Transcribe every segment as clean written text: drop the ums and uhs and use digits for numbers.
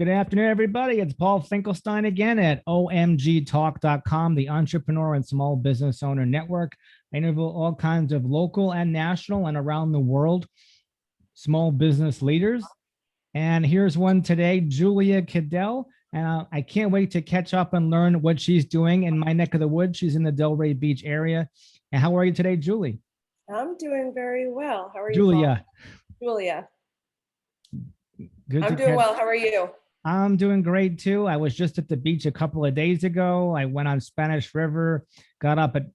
Good afternoon, everybody. It's Paul Finkelstein again at omgtalk.com, the Entrepreneur and Small Business Owner Network. I interview all kinds of local and national and around the world small business leaders. And here's one today, Julia Kadel. And I can't wait to catch up and learn what she's doing in my neck of the woods. She's in the Delray Beach area. And how are you today, Julie? I'm doing very well. How are you, Julia. Paul? Julia. Good I'm to doing catch. well. How are you? I'm doing great too. I was just at the beach a couple of days ago. I went on Spanish River, got up at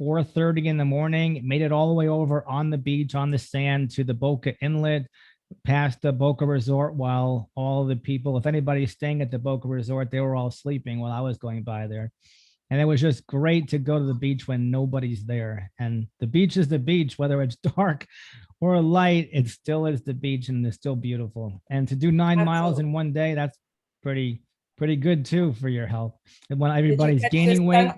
4:30 in the morning, made it all the way over on the beach, on the sand to the Boca Inlet, past the Boca Resort while all the people, if anybody's staying at the Boca Resort, they were all sleeping while I was going by there. And it was just great to go to the beach when nobody's there. And the beach is the beach, whether it's dark or light, it still is the beach and it's still beautiful. And to do 9 miles in one day, that's pretty good too for your health. And when everybody's gaining weight.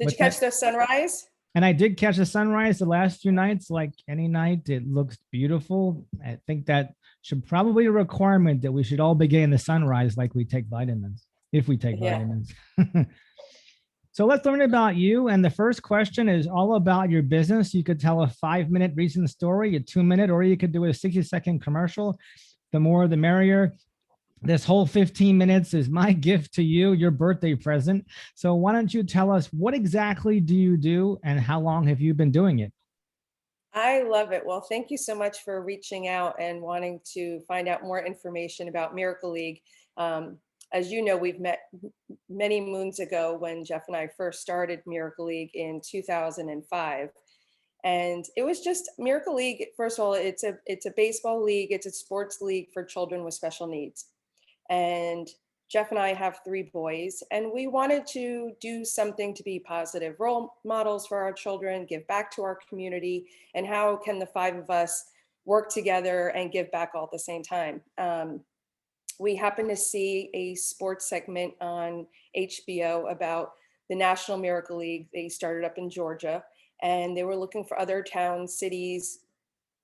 Did you catch the sunrise? And I did catch the sunrise the last few nights, like any night. It looks beautiful. I think that should probably be a requirement that we should all be getting the sunrise like we take vitamins, if we take vitamins. So let's learn about you. And the first question is all about your business. You could tell a 5-minute recent story, a 2-minute, or you could do a 60-second commercial. The more, the merrier. This whole 15 minutes is my gift to you, your birthday present. So why don't you tell us what exactly do you do and how long have you been doing it? I love it. Well, thank you so much for reaching out and wanting to find out more information about Miracle League. As you know, we've met many moons ago when Jeff and I first started Miracle League in 2005. And it was just Miracle League. First of all, it's a baseball league. It's a sports league for children with special needs. And Jeff and I have 3 boys, and we wanted to do something to be positive role models for our children, give back to our community, and how can the 5 of us work together and give back all at the same time. We happened to see a sports segment on HBO about the National Miracle League. They started up in Georgia, and they were looking for other towns, cities,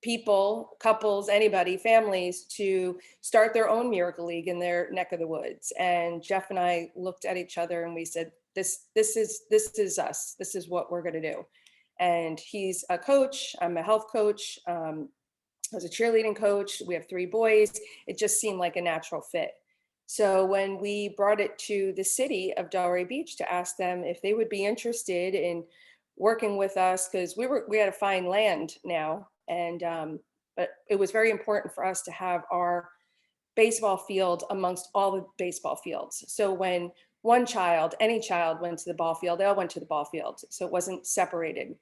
people, couples, anybody, families to start their own Miracle League in their neck of the woods. And Jeff and I looked at each other and we said, this is us. This is what we're going to do. And he's a coach. I'm a health coach. I was a cheerleading coach. We have 3 boys. It just seemed like a natural fit. So when we brought it to the city of Delray Beach to ask them if they would be interested in working with us, because we had to find land now. And but it was very important for us to have our baseball field amongst all the baseball fields. So when one child, any child went to the ball field, they all went to the ball field. So it wasn't separated,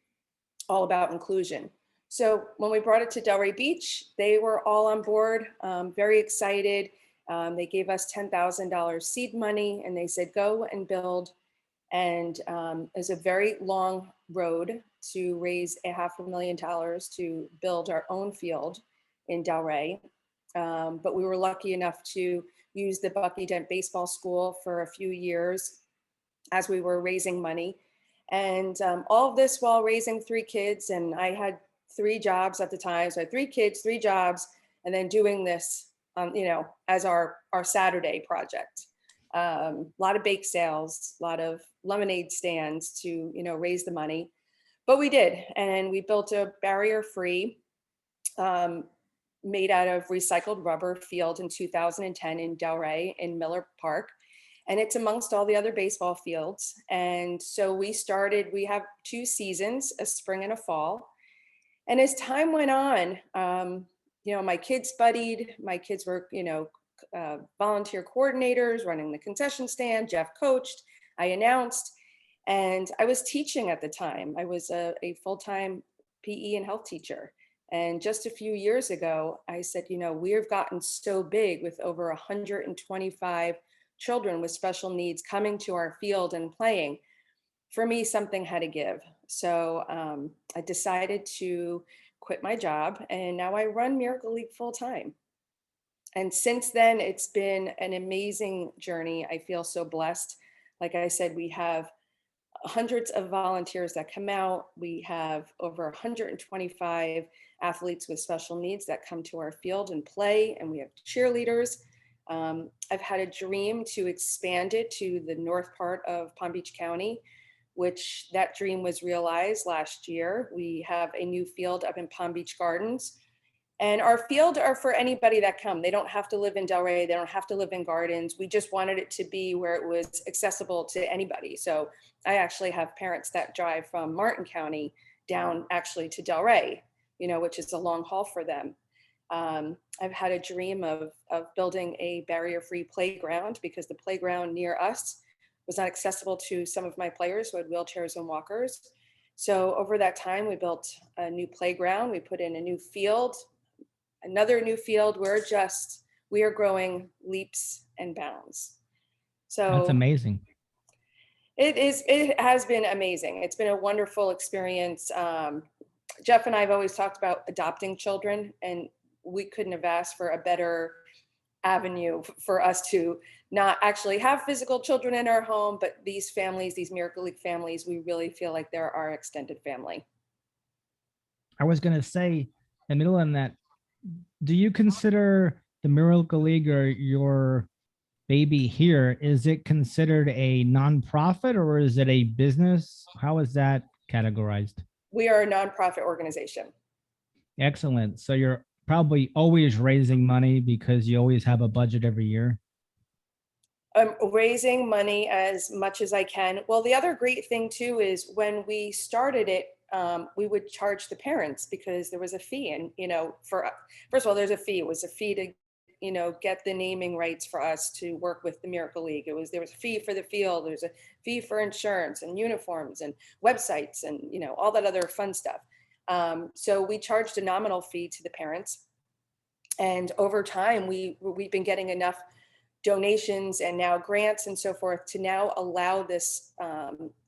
all about inclusion. So when we brought it to Delray Beach, they were all on board, very excited. They gave us $10,000 seed money and they said, go and build. And it's a very long road to raise $500,000 to build our own field in Delray. But we were lucky enough to use the Bucky Dent Baseball School for a few years as we were raising money. And all of this while raising 3 kids. And I had 3 jobs at the time. So I had 3 kids, 3 jobs, and then doing this, as our Saturday project. A lot of bake sales, a lot of lemonade stands to, raise the money. But we did. And we built a barrier-free, made out of recycled rubber field in 2010 in Delray in Miller Park. And it's amongst all the other baseball fields. And so we have 2 seasons, a spring and a fall. And as time went on, my kids buddied, my kids were, volunteer coordinators running the concession stand. Jeff coached, I announced, and I was teaching at the time. I was a full-time PE and health teacher. And just a few years ago, I said, we've gotten so big with over 125 children with special needs coming to our field and playing. For me, something had to give. So I decided to quit my job, and now I run Miracle League full time. And since then, it's been an amazing journey. I feel so blessed. Like I said, we have hundreds of volunteers that come out. We have over 125 athletes with special needs that come to our field and play, and we have cheerleaders. I've had a dream to expand it to the north part of Palm Beach County, which that dream was realized last year. We have a new field up in Palm Beach Gardens. And our field are for anybody that come. They don't have to live in Delray. They don't have to live in Gardens. We just wanted it to be where it was accessible to anybody. So I actually have parents that drive from Martin County down actually to Delray, which is a long haul for them. I've had a dream of building a barrier-free playground because the playground near us was not accessible to some of my players who had wheelchairs and walkers. So over that time, we built a new playground. We put in a new field, another new field. We are growing leaps and bounds. So That's amazing. It has been amazing. It's been a wonderful experience. Jeff and I have always talked about adopting children, and we couldn't have asked for a better avenue for us to not actually have physical children in our home, but these families, these Miracle League families, we really feel like they're our extended family. I was going to say, in the middle of that, do you consider the Miracle League or your baby here, is it considered a nonprofit or is it a business? How is that categorized? We are a nonprofit organization. Excellent. So you're probably always raising money because you always have a budget every year. I'm raising money as much as I can. Well, the other great thing too is when we started it, we would charge the parents because there was a fee. And, first of all, there's a fee. It was a fee to, get the naming rights for us to work with the Miracle League. There was a fee for the field. There's a fee for insurance and uniforms and websites and, all that other fun stuff. So we charged a nominal fee to the parents. And over time, we've been getting enough donations and now grants and so forth to now allow this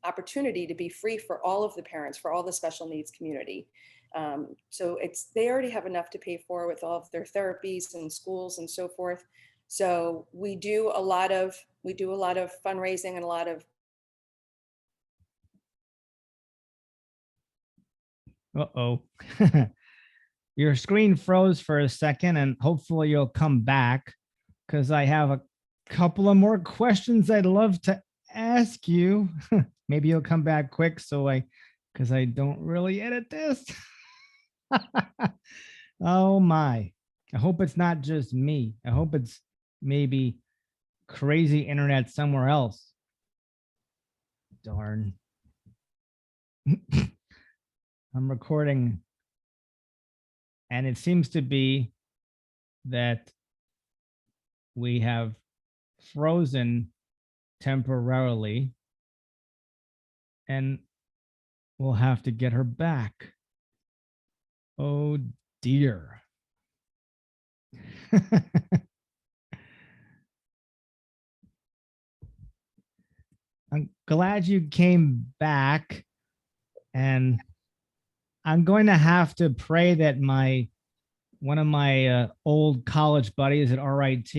opportunity to be free for all of the parents, for all the special needs community. So they already have enough to pay for with all of their therapies and schools and so forth. So we do a lot of fundraising and a lot of. Uh-oh. Your screen froze for a second and hopefully you'll come back because I have a couple of more questions I'd love to ask you. Maybe you'll come back quick because I don't really edit this. Oh my. I hope it's not just me. I hope it's maybe crazy internet somewhere else. Darn. I'm recording and it seems to be that we have frozen temporarily and we'll have to get her back. Oh dear. I'm glad you came back, and I'm going to have to pray that one of my old college buddies at RIT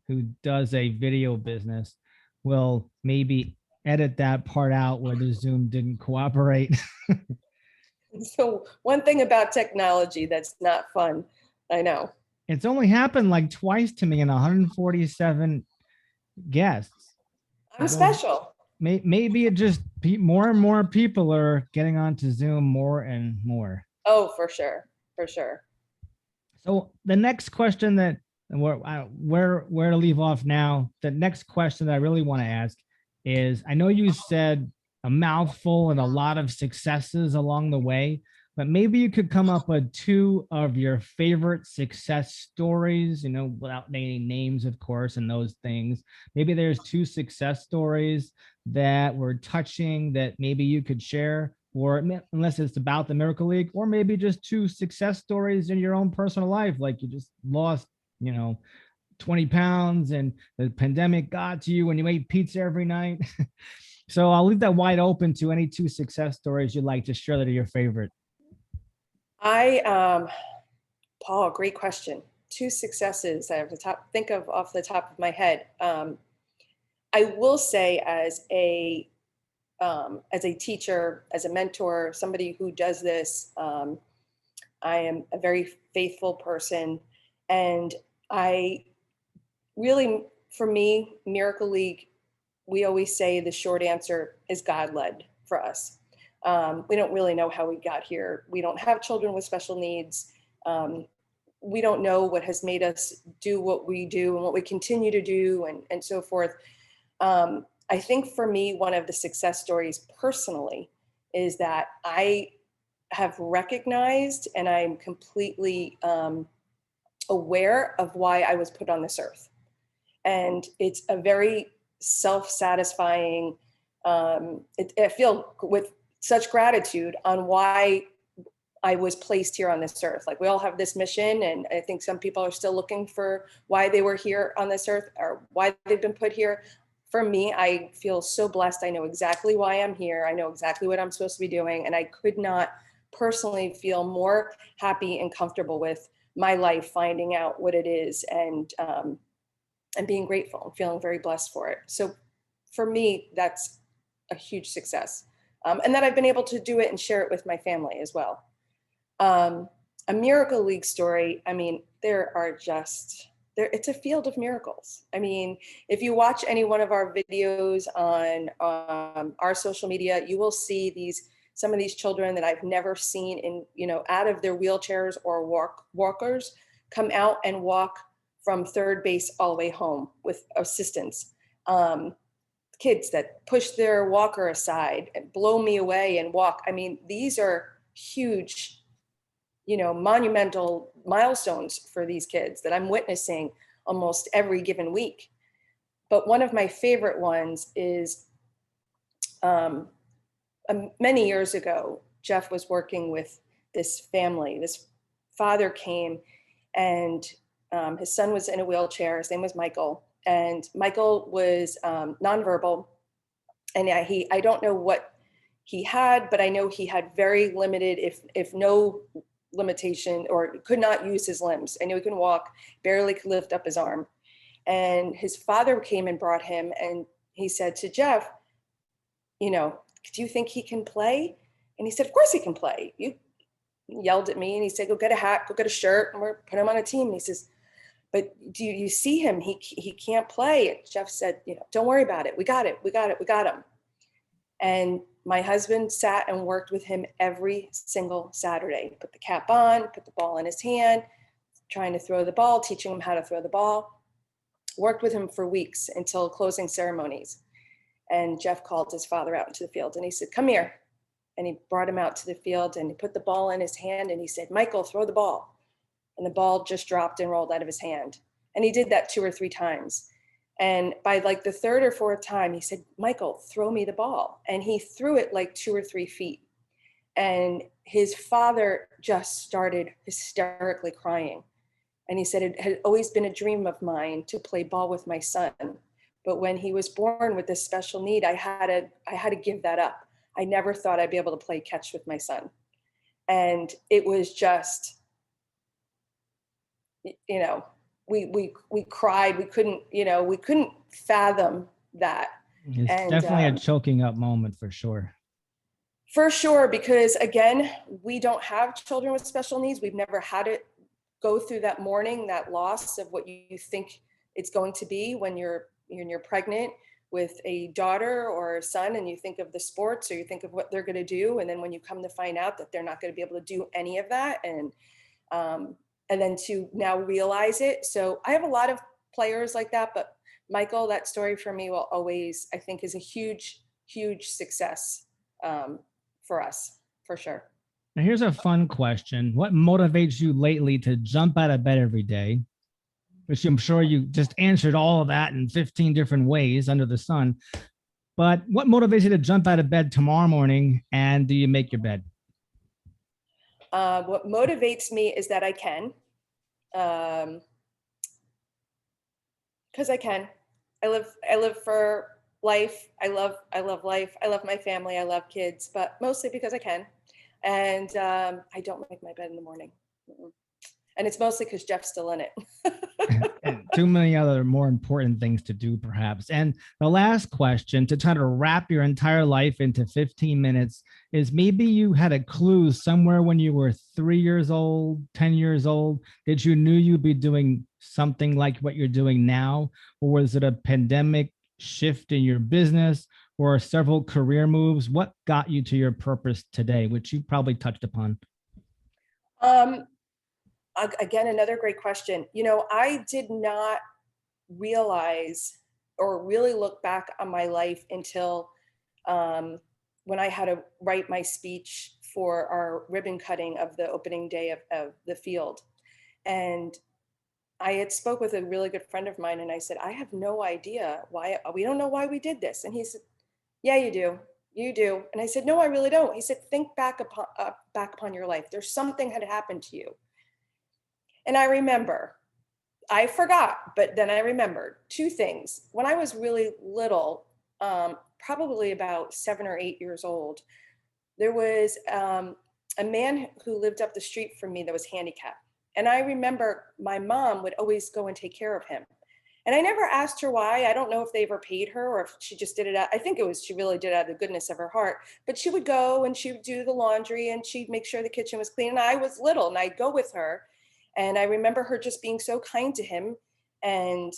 who does a video business will maybe edit that part out where the Zoom didn't cooperate. So one thing about technology that's not fun, I know. It's only happened like twice to me in 147 guests. I'm special. Maybe it just more and more people are getting onto Zoom more and more. Oh, for sure. For sure. So the next question that where to leave off now, the next question that I really want to ask is, I know you said a mouthful and a lot of successes along the way, but maybe you could come up with two of your favorite success stories, without naming names, of course, and those things. Maybe there's two success stories that were touching that maybe you could share, or unless it's about the Miracle League, or maybe just two success stories in your own personal life, like you just lost, 20 pounds and the pandemic got to you and you ate pizza every night. So I'll leave that wide open to any two success stories you'd like to share that are your favorite. Paul, great question. Two successes I have to think of off the top of my head. I will say as a teacher, as a mentor, somebody who does this, I am a very faithful person, and I really, for me, Miracle League, we always say the short answer is God led for us. We don't really know how we got here. We don't have children with special needs. Um, we don't know what has made us do what we do and what we continue to do, and so forth. I think for me, one of the success stories personally is that I have recognized and I'm completely aware of why I was put on this earth. And it's a very self-satisfying, I feel with such gratitude on why I was placed here on this earth. Like we all have this mission, and I think some people are still looking for why they were here on this earth or why they've been put here. For me, I feel so blessed. I know exactly why I'm here. I know exactly what I'm supposed to be doing, and I could not personally feel more happy and comfortable with my life, finding out what it is, and being grateful and feeling very blessed for it. So for me, that's a huge success. And that I've been able to do it and share it with my family as well. A Miracle League story, I mean, there are just, it's a field of miracles. I mean, if you watch any one of our videos on our social media, you will see some of these children that I've never seen out of their wheelchairs or walkers come out and walk from third base all the way home with assistance. Kids that push their walker aside and blow me away and walk. I mean, these are huge, monumental milestones for these kids that I'm witnessing almost every given week. But one of my favorite ones is many years ago, Jeff was working with this family. This father came and his son was in a wheelchair. His name was Michael. And Michael was nonverbal. And I don't know what he had, but I know he had very limited, if no limitation, or could not use his limbs. I know he couldn't walk, barely could lift up his arm. And his father came and brought him, and he said to Jeff, do you think he can play? And he said, of course he can play. You yelled at me and he said, go get a hat, go get a shirt, and we're put him on a team. And he says, but do you see him? He can't play. And Jeff said, don't worry about it. We got it. We got it. We got him. And my husband sat and worked with him every single Saturday. Put the cap on, put the ball in his hand, trying to throw the ball, teaching him how to throw the ball. Worked with him for weeks until closing ceremonies. And Jeff called his father out into the field and he said, come here. And he brought him out to the field and he put the ball in his hand and he said, Michael, throw the ball. And the ball just dropped and rolled out of his hand. And he did that 2 or 3 times. And by like the 3rd or 4th time, he said, Michael, throw me the ball. And he threw it like 2 or 3 feet. And his father just started hysterically crying. And he said, it had always been a dream of mine to play ball with my son. But when he was born with this special need, I had to give that up. I never thought I'd be able to play catch with my son. And it was just, we cried. We couldn't fathom that. It's and definitely a choking up moment for sure. For sure, because again, we don't have children with special needs. We've never had to go through that mourning, that loss of what you think it's going to be when you're pregnant with a daughter or a son, and you think of the sports or you think of what they're going to do, and then when you come to find out that they're not going to be able to do any of that, and then to now realize it. So I have a lot of players like that, but Michael, that story for me will always, I think, is a huge, huge success for us, for sure. Now here's a fun question. What motivates you lately to jump out of bed every day? Which I'm sure you just answered all of that in 15 different ways under the sun. But what motivates you to jump out of bed tomorrow morning, and do you make your bed? What motivates me is that I can. Because I can. I live for life. I love life. I love my family. I love kids, but mostly because I can. And I don't make my bed in the morning. And it's mostly because Jeff's still in it. And too many other more important things to do, perhaps. And the last question, to try to wrap your entire life into 15 minutes, is maybe you had a clue somewhere when you were 3 years old, 10 years old, that you knew you'd be doing something like what you're doing now? Or was it a pandemic shift in your business or several career moves? What got you to your purpose today, which you probably touched upon? Um, Again, another great question. I did not realize or really look back on my life until um, when I had to write my speech for our ribbon cutting of the opening day of the field. And I had spoke with a really good friend of mine, and I said, I have no idea why, we don't know why we did this. And he said, yeah, you do. You do. And I said, no, I really don't. He said, think back upon your life. There's something had happened to you. And I remember, I forgot, but then I remembered two things. When I was really little, probably about 7 or 8 years old, there was a man who lived up the street from me that was handicapped. And I remember my mom would always go and take care of him. And I never asked her why. I don't know if they ever paid her or if she just did it out. I think it was she really did it out of the goodness of her heart. But she would go and she would do the laundry and she'd make sure the kitchen was clean. And I was little and I'd go with her. And I remember her just being so kind to him. And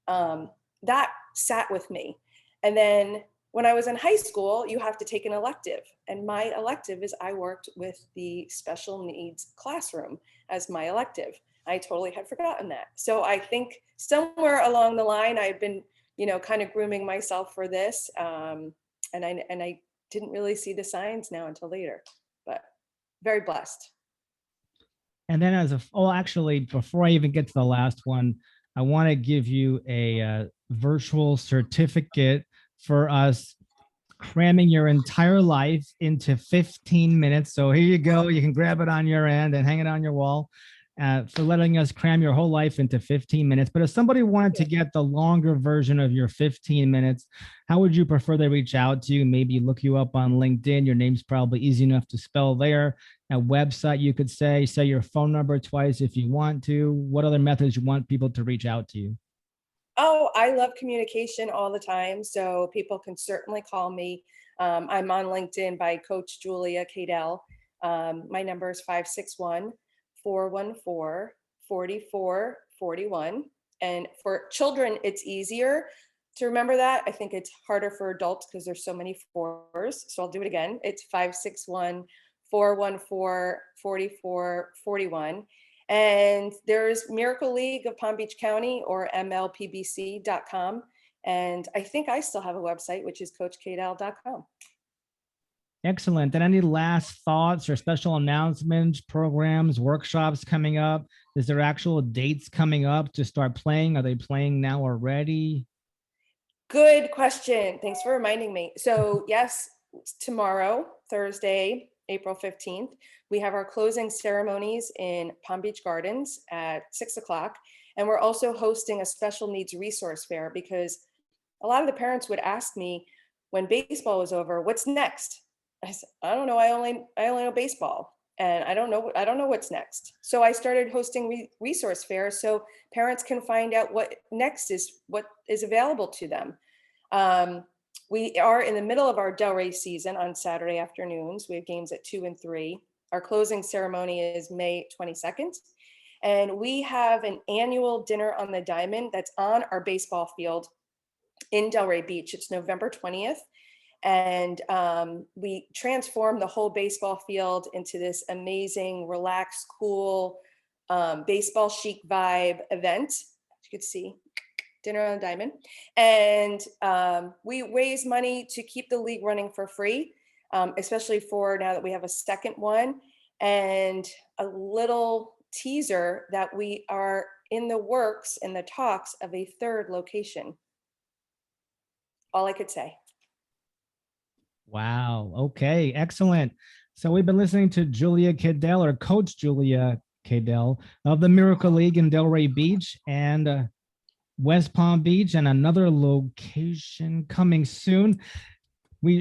that sat with me. And then when I was in high school, you have to take an elective. And my elective is I worked with the special needs classroom as my elective. I totally had forgotten that. So I think somewhere along the line, I've been, kind of grooming myself for this. And I didn't really see the signs now until later, but very blessed. And then actually, before I even get to the last one, I want to give you a virtual certificate for us cramming your entire life into 15 minutes. So here you go. You can grab it on your end and hang it on your wall for letting us cram your whole life into 15 minutes. But if somebody wanted to get the longer version of your 15 minutes, how would you prefer they reach out to you? Maybe look you up on LinkedIn. Your name's probably easy enough to spell there. A website, you could say your phone number twice if you want to. What other methods you want people to reach out to you? Oh, I love communication all the time. So people can certainly call me. I'm on LinkedIn by Coach Julia Kadel. My number is 561-414-4441. And for children, it's easier to remember that. I think it's harder for adults because there's so many fours. So I'll do it again. It's 561-414-4441. And there's Miracle League of Palm Beach County, or mlpbc.com. And I think I still have a website, which is coachkdl.com. Excellent. And any last thoughts or special announcements, programs, workshops coming up? Is there actual dates coming up to start playing? Are they playing now already? Good question. Thanks for reminding me. So yes, tomorrow, Thursday, April 15th, we have our closing ceremonies in Palm Beach Gardens at 6 o'clock. And we're also hosting a special needs resource fair because a lot of the parents would ask me when baseball was over, what's next? I said, I don't know. I only know baseball and I don't know what's next. So I started hosting resource fairs so parents can find out what is available to them. We are in the middle of our Delray season on Saturday afternoons. We have games at 2 and 3. Our closing ceremony is May 22nd. And we have an annual dinner on the diamond that's on our baseball field in Delray Beach. It's November 20th. And we transform the whole baseball field into this amazing, relaxed, cool, baseball chic vibe event. As you can see, dinner on the diamond. And we raise money to keep the league running for free, especially for now that we have a second one. And a little teaser that we are in the works, in the talks of a third location. All I could say. Wow. Okay. Excellent. So we've been listening to Julia Kadel, or Coach Julia Kadel of the Miracle League in Delray Beach and West Palm Beach, and another location coming soon.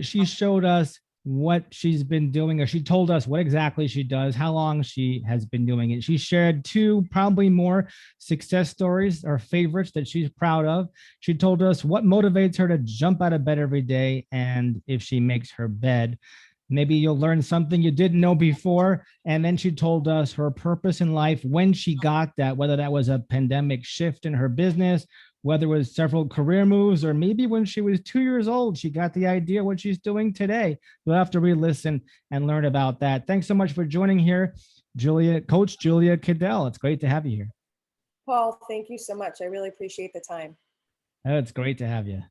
She showed us what she's been doing, or she told us what exactly she does, how long she has been doing it. She shared two, probably more, success stories or favorites that she's proud of. She told us what motivates her to jump out of bed every day and if she makes her bed. Maybe you'll learn something you didn't know before. And then she told us her purpose in life when she got that, whether that was a pandemic shift in her business, whether it was several career moves, or maybe when she was 2 years old, she got the idea what she's doing today. You'll have to re-listen and learn about that. Thanks so much for joining here, Coach Julia Kadel. It's great to have you here. Paul, thank you so much. I really appreciate the time. It's great to have you.